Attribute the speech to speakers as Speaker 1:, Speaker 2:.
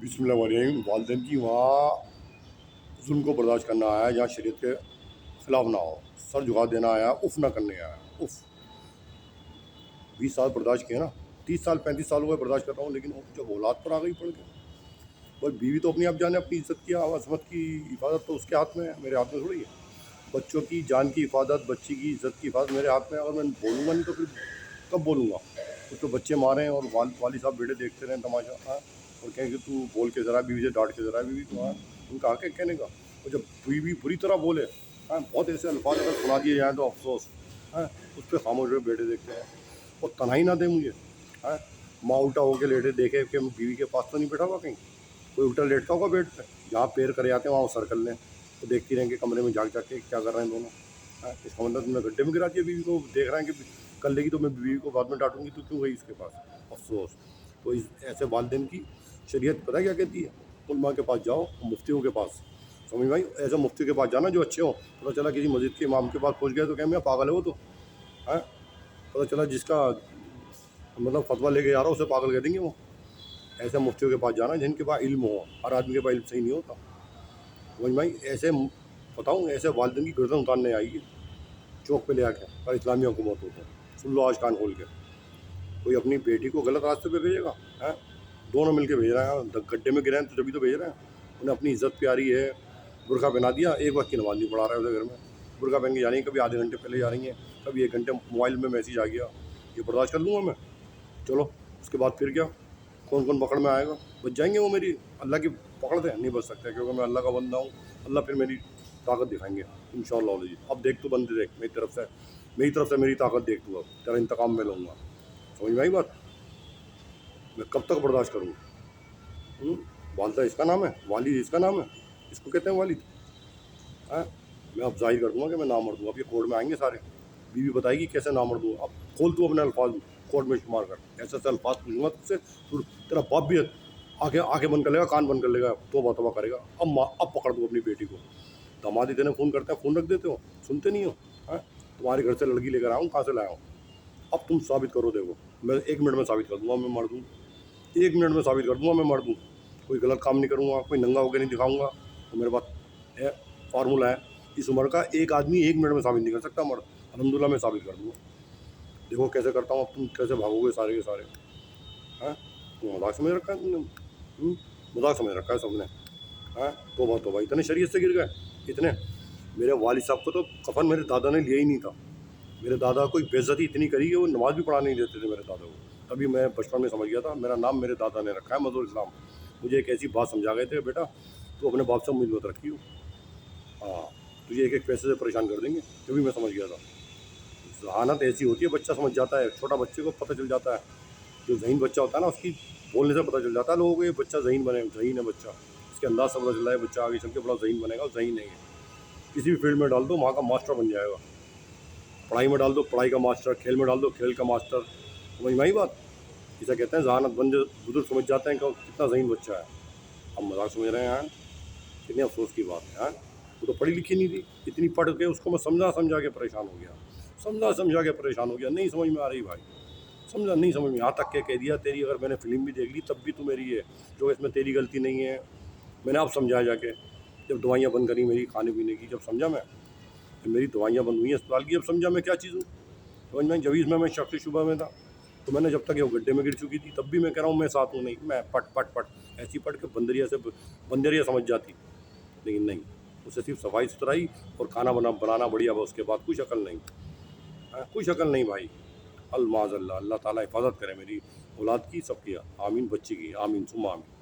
Speaker 1: بسم اللہ الرحمن الرحیم۔ والدین کی وہاں ظلم کو برداشت کرنا آیا جہاں شریعت کے خلاف نہ ہو، سر جھکا دینا آیا، اف نہ کرنے آیا۔ اف 20 سال برداشت کیے نا، 30 سال 35 سال ہوئے برداشت کر رہا ہوں، لیکن جب اولاد پر آ گئی پڑھ کے، بس بیوی تو اپنی آپ جانے، اپنی عزت کی عصمت کی حفاظت تو اس کے ہاتھ میں ہے، میرے ہاتھ میں تھوڑی ہے۔ بچوں کی جان کی حفاظت، بچی کی عزت کی حفاظت میرے ہاتھ میں ہے۔ اگر میں بولوں گا نہیں تو پھر کب بولوں گا؟ کچھ تو بچے ماریں اور والد صاحب بیٹے دیکھتے رہیں تماشا، اور کہیں کہ تو بول کے ذرا بیوی سے ڈانٹ کے ذرا بیوی کو، ان کا حق ہے کہنے کا۔ اور جب بیوی بری طرح بولے، بہت ایسے الفاظ اگر سنا دیے جائیں تو افسوس، اس پہ خاموش ہوئے بیٹے دیکھتے ہیں اور تنہائی نہ دے مجھے۔ ماں الٹا ہو کے لیٹے دیکھے کہ بیوی کے پاس تو نہیں بیٹھا ہوا، کہیں کوئی الٹا لیٹتا ہوگا بیڈ پہ، جہاں پیر کرے آتے ہیں وہاں سرکل لیں تو دیکھتی رہیں کہ کمرے میں جاگ کے کیا کر رہے ہیں دونوں۔ اس کا مطلب تم نے گڈھے میں گرا دیا بیوی کو، دیکھ رہے ہیں کہ کر لے گی تو میں بیوی کو بعد میں ڈانٹوں گی تو کیوں گئی اس کے پاس؟ افسوس۔ تو ایسے والدین کی شریعت پتہ کیا کہتی ہے؟ علماء کے پاس جاؤ، مفتیوں کے پاس، سمجھ بھائی، ایسے مفتی کے پاس جانا جو اچھے ہوں۔ پتہ چلا کسی مسجد کے امام کے پاس پہنچ گئے تو کہیں میں پاگل ہے وہ تو، پتہ چلا جس کا مطلب فتویٰ لے کے جا رہا ہو اسے پاگل کہہ دیں گے وہ۔ ایسے مفتیوں کے پاس جانا جن کے پاس علم ہو، ہر آدمی کے پاس علم صحیح نہیں ہوتا، سمجھ بھائی۔ ایسے بتاؤں، ایسے والدین کی گردن اتارنے آئی ہے چوک پہ لے آ کے، اور اسلامی حکومت ہوتا ہے، سن لو آج کان کھول کے۔ کوئی اپنی بیٹی کو غلط راستے پہ بھیجے گا؟ دونوں مل کے بھیج رہے ہیں، گڈھے میں گرے ہیں تو جبھی تو بھیج رہے ہیں۔ انہیں اپنی عزت پیاری ہے، برقع پہنا دیا، ایک وقت کی نماز نہیں پڑھا رہا ہے اسے گھر میں، برقع پہن کے جا رہی ہیں، کبھی آدھے گھنٹے پہلے جا رہی ہیں، کبھی 1 گھنٹے موبائل میں میسیج آ گیا، یہ برداشت کر لوں گا میں؟ چلو اس کے بعد پھر کیا، کون کون پکڑ میں آئے گا؟ بچ جائیں گے وہ میری اللہ کی پکڑ سے؟ نہیں بچ سکتے، کیونکہ میں اللہ کا بندہ ہوں۔ اللہ پھر میری طاقت دکھائیں گے انشاءاللہ جی۔ اب دیکھ تو بندے دیکھ، میری طرف سے میری طاقت دیکھ تو، اب تیرا انتقام میں لوں گا، سمجھ میں آئی بات؟ میں کب تک برداشت کروں؟ والدہ اس کا نام ہے، والد اس کا نام ہے، اس کو کہتے ہیں والد۔ میں اب ظاہر کر دوں گا کہ میں نامرد ہوں، اب یہ کورٹ میں آئیں گے سارے، بیوی بتائے گی کیسے نامرد ہوں۔ اب کھول تو اپنے الفاظ کورٹ میں شمار کر، ایسے ایسے الفاظ پوچھوں گا تجھ سے، تیرا باپ بھی آنکھیں بند کر لے گا، کان بند کر لے گا، توبہ توبہ کرے گا۔ اب پکڑ دوں اپنی بیٹی کو۔ داماد اتنے فون کرتے ہیں، فون رکھ دیتے ہو، سنتے نہیں ہو؟ تمہارے گھر سے لڑکی لے کر آیا ہوں، کہاں سے لایا ہوں؟ اب تم ثابت کرو، دیکھو میں 1 منٹ میں ثابت کر دوں گا میں مرد ہوں، 1 منٹ میں ثابت کر دوں گا میں مرد ہوں۔ کوئی غلط کام نہیں کروں گا، کوئی ننگا ہو کے نہیں دکھاؤں گا، تو میرے پاس ہے فارمولہ ہے، اس عمر کا ایک آدمی 1 منٹ میں ثابت نہیں کر سکتا مرد، الحمدللہ میں ثابت کر دوں گا۔ دیکھو کیسے کرتا ہوں، اب تم کیسے بھاگو گے سارے کے سارے؟ مذاق سمجھ رکھا ہے تم نے، مذاق سمجھ رکھا ہے سب نے۔ توبہ توبہ، اتنے شریعت سے گر گئے اتنے۔ میرے والد صاحب کو تو کفن میرے دادا نے لیا ہی نہیں تھا، میرے دادا کو بے عزتی اتنی کری کہ وہ نماز بھی پڑھا نہیں دیتے تھے میرے دادا کو۔ تبھی میں بچپن میں سمجھ گیا تھا میرا نام میرے دادا نے رکھا ہے مظہر اسلام۔ مجھے ایک ایسی بات سمجھا گئے تھے، بیٹا تو اپنے باپ سے امید مت رکھی ہو، تجھے ایک پیسے سے پریشان کر دیں گے۔ تبھی میں سمجھ گیا تھا، ذہانت ایسی ہوتی ہے، بچہ سمجھ جاتا ہے، چھوٹا بچے کو پتہ چل جاتا ہے، جو ذہین بچہ ہوتا ہے نا اس کی بولنے سے پتہ چل جاتا ہے لوگوں کو یہ بچہ ذہین ہے بچہ، اس کے انداز سے پتہ چل رہا ہے بچہ آگے چل کے بڑا ذہین بنے گا، اور ذہین نہیں ہے۔ کسی بھی فیلڈ میں ڈال دو وہاں کا ماسٹر بن جائے گا، پڑھائی میں ڈال دو پڑھائی کا ماسٹر، کھیل میں ڈال دو کھیل کا ماسٹر، سمجھ میں آئی بات؟ اسے کہتے ہیں ذہانت بند، بزرگ سمجھ جاتے ہیں کہ کتنا ذہین بچہ ہے۔ ہم مذاق سمجھ رہے ہیں، کتنے افسوس کی بات ہے۔ وہ تو پڑھی لکھی نہیں تھی، اتنی پڑھ کے اس کو میں سمجھا کے پریشان ہو گیا، سمجھا کے پریشان ہو گیا، نہیں سمجھ میں آ رہی بھائی، سمجھا نہیں سمجھ میں، یہاں تک کہ کہہ دیا تیری اگر میں نے فلم بھی دیکھ لی تب بھی تو میری ہے، جو اس میں تیری غلطی نہیں ہے۔ میں نے اب سمجھایا جا کے، جب دوائیاں بند کری میری کھانے پینے کی، جب سمجھا میں میری دوائیاں بند ہوئی ہیں اسپتال کی، اب سمجھا میں کیا چیز ہوں، سمجھ میں؟ جب اس میں شک شبہ میں تھا تو میں نے، جب تک یہ گڈھے میں گر چکی تھی تب بھی میں کہہ رہا ہوں میں ساتھ ہوں، نہیں میں پٹ ایسی پٹ کے بندریا سمجھ جاتی، لیکن نہیں، اسے صرف صفائی ستھرائی اور کھانا بنانا بڑھیا، اس کے بعد کوئی عقل نہیں، کوئی شکل نہیں بھائی۔ الماذ اللہ، اللہ تعالیٰ حفاظت کرے میری اولاد کی، سب کی، آمین، بچی کی، آمین ثم آمین۔